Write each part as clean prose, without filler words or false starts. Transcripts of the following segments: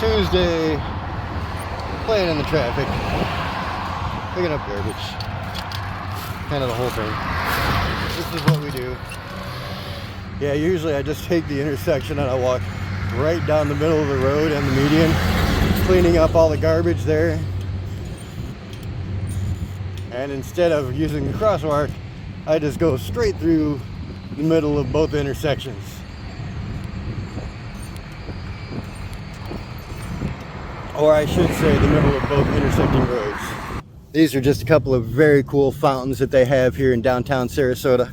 Tuesday, playing in the traffic, picking up garbage, kind of the whole thing. This is what we do. Yeah, usually I just take the intersection and I walk right down the middle of the road and the median, cleaning up all the garbage there. And instead of using the crosswalk, I just go straight through the middle of both intersections. Or I should say the middle of both intersecting roads. These are just a couple of very cool fountains that they have here in downtown Sarasota.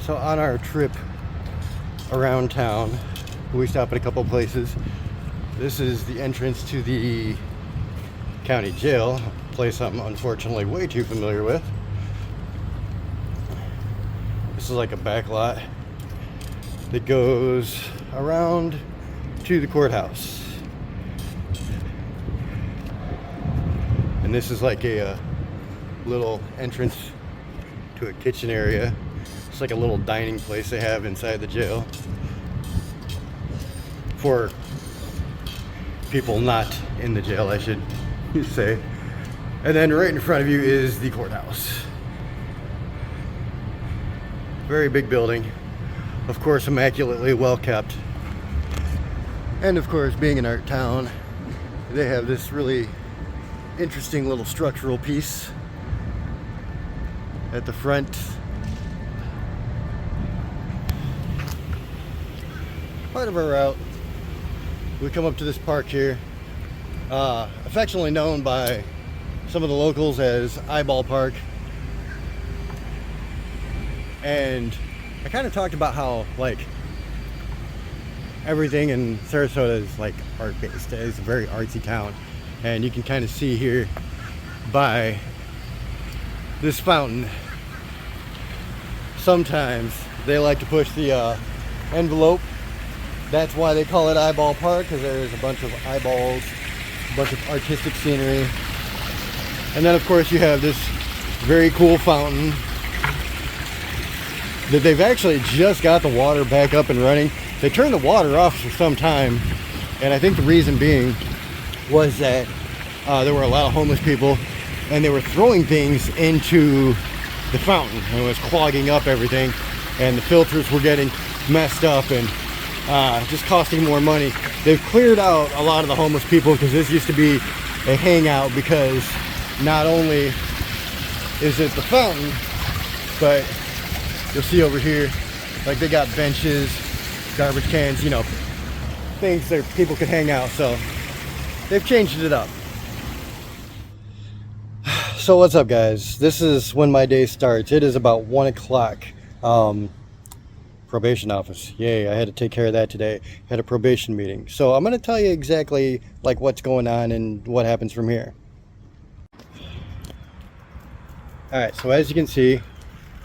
So on our trip around town, we stop at a couple places. This is the entrance to the county jail, a place I'm unfortunately way too familiar with. This is like a back lot that goes around to the courthouse. And this is like a little entrance to a kitchen area. It's like a little dining place they have inside the jail for people not in the jail, I should say. And then right in front of you is the courthouse. Very big building, of course immaculately well kept. And of course, being an art town, they have this really interesting little structural piece at the front. Part of our route, we come up to this park here, affectionately known by some of the locals as Eyeball Park. And I kind of talked about how like everything in Sarasota is like art-based. It's a very artsy town, and you can kind of see here by this fountain, sometimes they like to push the envelope. That's why they call it Eyeball Park, because there's a bunch of eyeballs, a bunch of artistic scenery. And then of course you have this very cool fountain that they've actually just got the water back up and running. They turned the water off for some time, and I think the reason being was that there were a lot of homeless people and they were throwing things into the fountain, and it was clogging up everything, and the filters were getting messed up and just costing more money. They've cleared out a lot of the homeless people, because this used to be a hangout, because not only is it the fountain, but you'll see over here, like they got benches, garbage cans, you know, things that people could hang out. So they've changed it up. So what's up, guys? This is when my day starts. It is about 1 o'clock. Probation office, yay, I had to take care of that today. Had a probation meeting, so I'm going to tell you exactly like what's going on and what happens from here. Alright, so as you can see,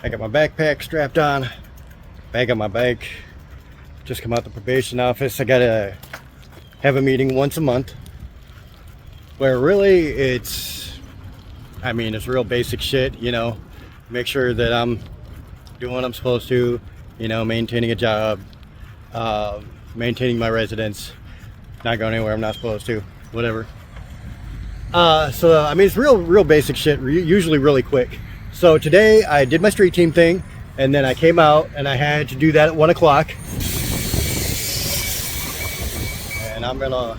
I got my backpack strapped on, bag on my bike, just come out the probation office. I gotta have a meeting once a month where really it's real basic shit, you know, make sure that I'm doing what I'm supposed to, you know, maintaining a job, maintaining my residence, not going anywhere I'm not supposed to, whatever. It's real basic shit, usually really quick. So today I did my street team thing, and then I came out and I had to do that at 1 o'clock. And I'm gonna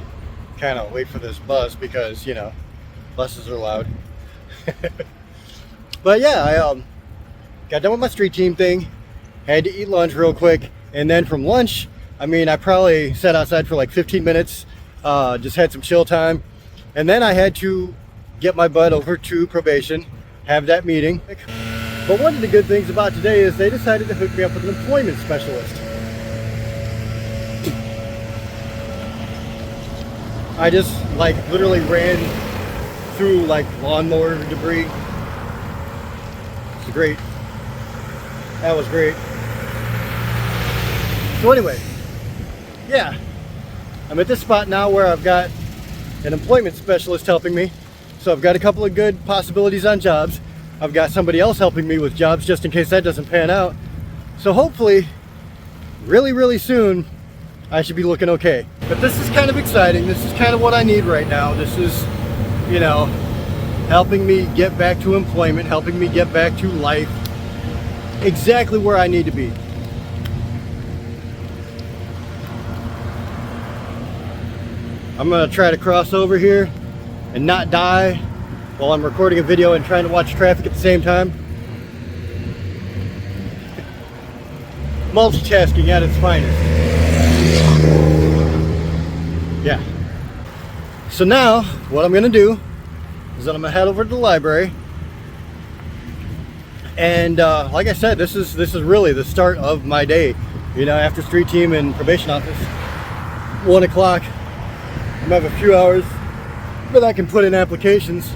kind of wait for this bus because, you know, buses are loud. But yeah, I got done with my street team thing, had to eat lunch real quick, and then from lunch, I probably sat outside for like 15 minutes, just had some chill time, and then I had to get my butt over to probation, have that meeting. But one of the good things about today is they decided to hook me up with an employment specialist. I just like literally ran through like lawnmower debris. It's great. That was great. So anyway, yeah, I'm at this spot now where I've got an employment specialist helping me. So I've got a couple of good possibilities on jobs. I've got somebody else helping me with jobs just in case that doesn't pan out. So hopefully, really soon, I should be looking okay. But this is kind of exciting. This is kind of what I need right now. This is, you know, helping me get back to employment, helping me get back to life, exactly where I need to be. I'm gonna try to cross over here and not die while I'm recording a video and trying to watch traffic at the same time. Multitasking at its finest. Yeah. So now, what I'm gonna do is that I'm gonna head over to the library. And like I said, this is really the start of my day. You know, after street team and probation office, 1 o'clock, I'm gonna have a few hours that I can put in applications.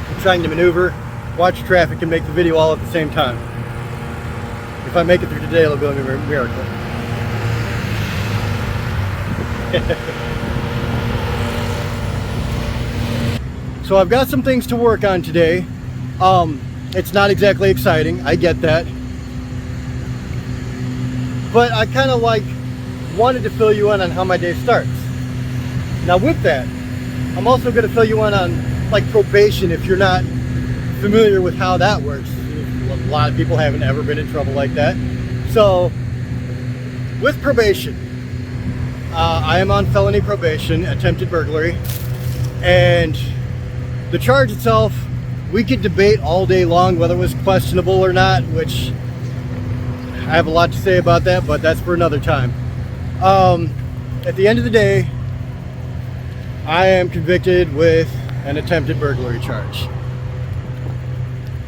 I'm trying to maneuver, watch traffic, and make the video all at the same time. If I make it through today, it'll be a miracle. So I've got some things to work on today. It's not exactly exciting, I get that. But I kind of wanted to fill you in on how my day starts. Now with that, I'm also going to fill you in on like probation if you're not familiar with how that works. A lot of people haven't ever been in trouble like that. So with probation, I am on felony probation, attempted burglary, and the charge itself, we could debate all day long whether it was questionable or not, which I have a lot to say about that, but that's for another time. At the end of the day, I am convicted with an attempted burglary charge.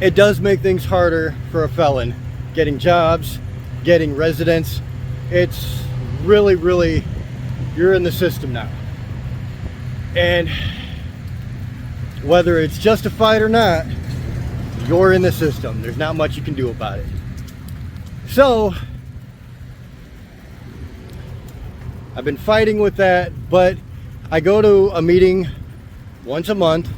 It does make things harder for a felon getting jobs, getting residence. It's really, you're in the system now. And whether it's justified or not, you're in the system. There's not much you can do about it. So I've been fighting with that, but I go to a meeting once a month.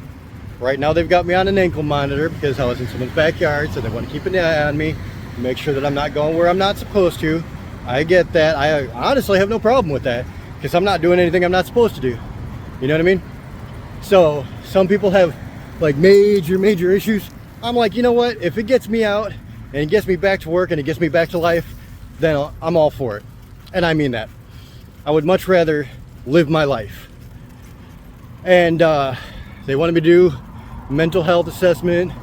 Right now they've got me on an ankle monitor because I was in someone's backyard, so they want to keep an eye on me, make sure that I'm not going where I'm not supposed to. I get that. I honestly have no problem with that because I'm not doing anything I'm not supposed to do. You know what I mean? So some people have like major issues. I'm like, you know what? If it gets me out and it gets me back to work and it gets me back to life, then I'm all for it. And I mean that. I would much rather live my life. And they wanted me to do mental health assessment,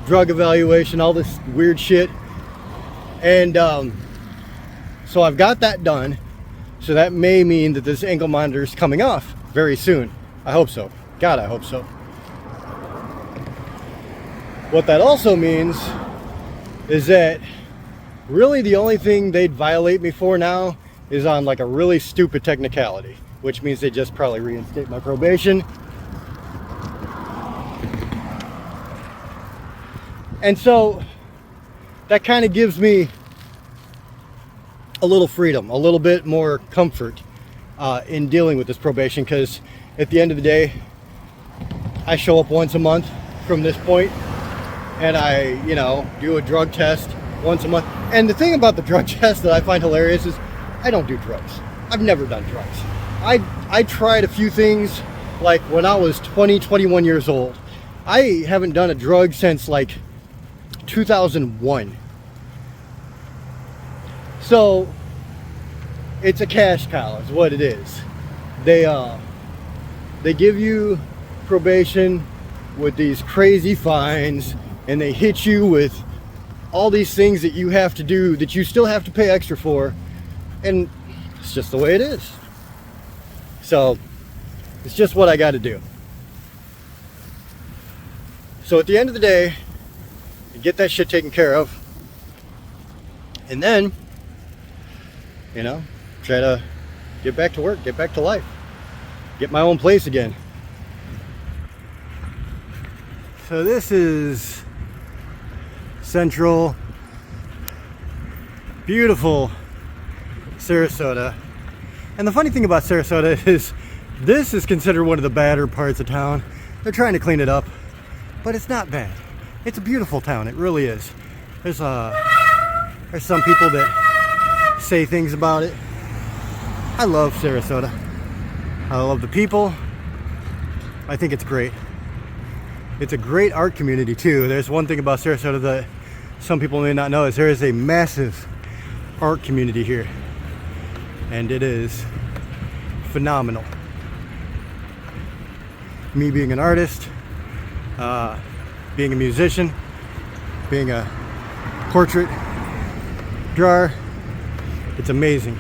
drug evaluation, all this weird shit. And so I've got that done. So that may mean that this ankle monitor is coming off very soon. I hope so. God, I hope so. What that also means is that really the only thing they'd violate me for now is on like a really stupid technicality, which means they just probably reinstate my probation. And so that kind of gives me a little freedom, a little bit more comfort in dealing with this probation, because at the end of the day, I show up once a month from this point, and I, you know, do a drug test once a month. And the thing about the drug test that I find hilarious is I don't do drugs. I've never done drugs. I tried a few things like when I was 21 years old. I haven't done a drug since like 2001. So it's a cash cow is what it is. They give you probation with these crazy fines, and they hit you with all these things that you have to do that you still have to pay extra for, and it's just the way it is. So it's just what I got to do. So at the end of the day, you get that shit taken care of, and then, you know, try to get back to work, get back to life, get my own place again. So this is central, beautiful Sarasota. And the funny thing about Sarasota is this is considered one of the badder parts of town. They're trying to clean it up, but it's not bad. It's a beautiful town, it really is. There's some people that say things about it, I love Sarasota. I love the people. I think it's great. It's a great art community too. There's one thing about Sarasota that some people may not know is there is a massive art community here. And it is phenomenal. Me being an artist, being a musician, being a portrait drawer, it's amazing.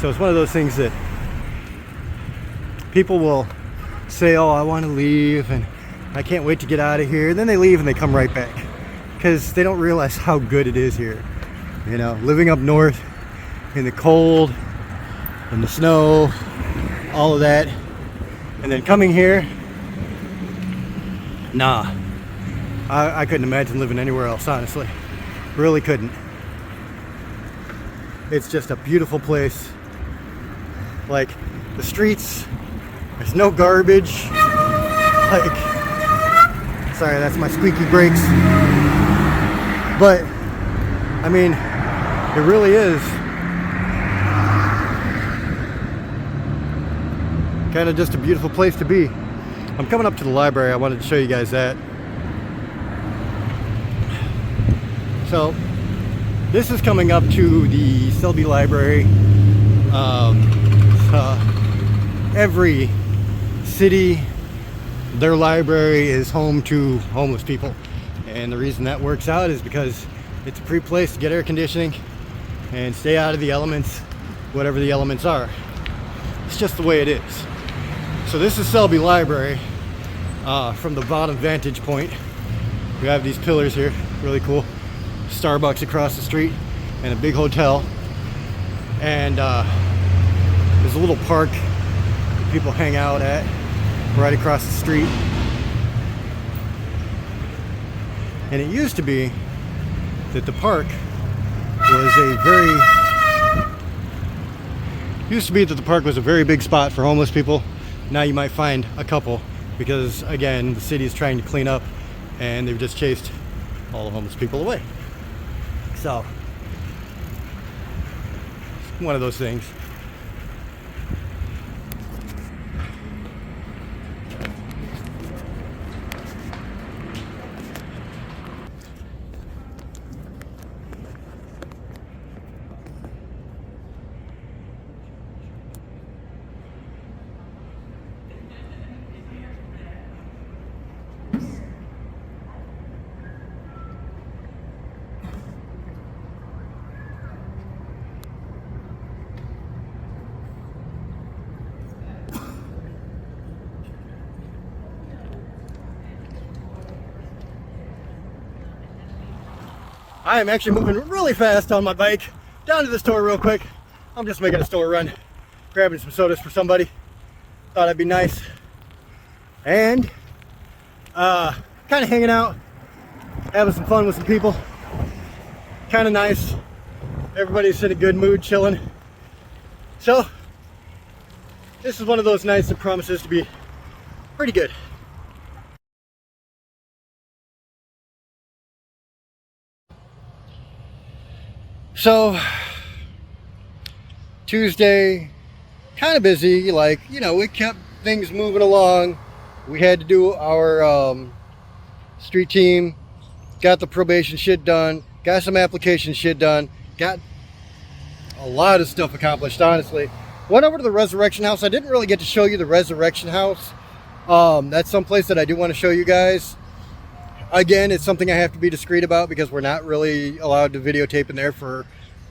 So it's one of those things that people will say, oh, I want to leave and I can't wait to get out of here. Then they leave and they come right back because they don't realize how good it is here. You know, living up north in the cold and the snow, all of that, and then coming here, nah, I couldn't imagine living anywhere else, honestly. Really couldn't. It's just a beautiful place. Like, the streets, there's no garbage. Like, sorry, that's my squeaky brakes. But, I mean, it really is kind of just a beautiful place to be. I'm coming up to the library. I wanted to show you guys that. So, this is coming up to the Selby Library. Every city, their library is home to homeless people. And the reason that works out is because it's a free place to get air conditioning and stay out of the elements, whatever the elements are. It's just the way it is. So this is Selby Library from the bottom vantage point. We have these pillars here, really cool. Starbucks across the street and a big hotel. And there's a little park that people hang out at right across the street. And it used to be that the park was a very big spot for homeless people. Now you might find a couple because, again, the city is trying to clean up and they've just chased all the homeless people away. So, it's one of those things. I am actually moving really fast on my bike down to the store real quick. I'm just making a store run, grabbing some sodas for somebody. Thought it'd be nice. And kind of hanging out, having some fun with some people. Kind of nice. Everybody's in a good mood, chilling. So this is one of those nights that promises to be pretty good. So, Tuesday, kind of busy, like, you know, we kept things moving along. We had to do our street team, got the probation shit done, got some application shit done, got a lot of stuff accomplished, honestly. Went over to the Resurrection House. I didn't really get to show you the Resurrection House. That's someplace that I do want to show you guys. Again, it's something I have to be discreet about because we're not really allowed to videotape in there for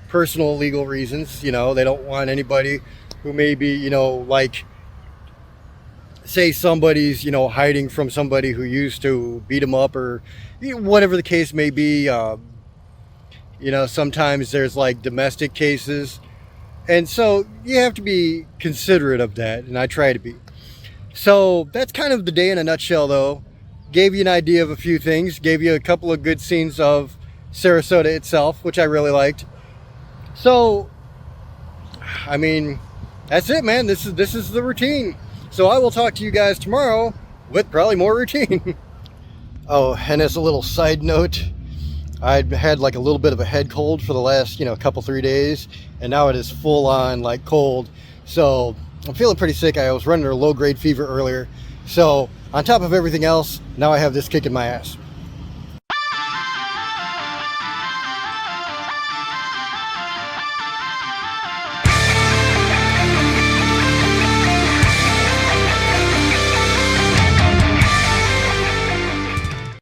personal legal reasons. You know, they don't want anybody who may be, you know, like, say somebody's, you know, hiding from somebody who used to beat them up or, you know, whatever the case may be. You know, sometimes there's like domestic cases. And so you have to be considerate of that. And I try to be. So that's kind of the day in a nutshell, though. Gave you an idea of a few things, gave you a couple of good scenes of Sarasota itself, which I really liked. So, I mean, that's it, man. This is the routine. So I will talk to you guys tomorrow with probably more routine. Oh, and as a little side note, I'd had like a little bit of a head cold for the last, couple, 3 days, and now it is full on like cold. So I'm feeling pretty sick. I was running a low grade fever earlier. So on top of everything else, now I have this kick in my ass.